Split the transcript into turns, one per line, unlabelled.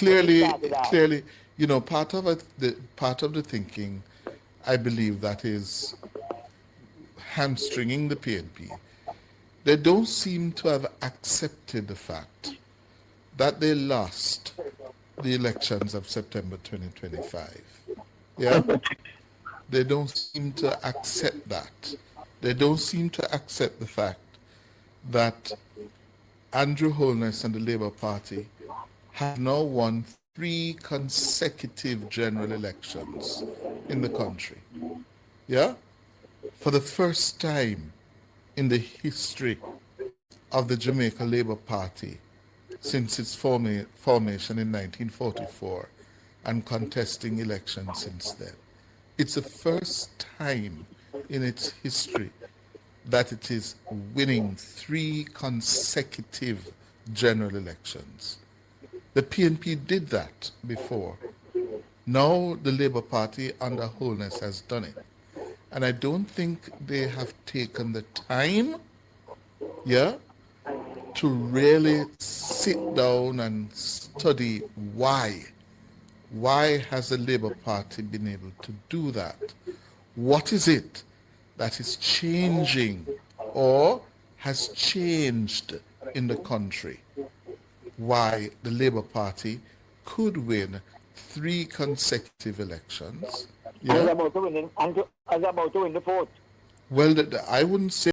clearly, you know, part of the thinking, I believe, that is hamstringing the PNP. They don't seem to have accepted the fact that they lost the elections of September 2025. Yeah? They don't seem to accept that. They don't seem to accept the fact that Andrew Holness and the Labour Party have now won 3 consecutive general elections in the country. Yeah? For the first time in the history of the Jamaica Labour Party since its formation in 1944 and contesting elections since then. It's the first time in its history that it is winning 3 consecutive general elections. The PNP did that before. Now the Labour Party under Holness has done it. And I don't think they have taken the time, yeah, to really sit down and study why. Why has the Labour Party been able to do that? What is it that is changing or has changed in the country? Why the Labour Party could win 3 consecutive elections. Yeah?
As about to win the 4th.
Well, I wouldn't say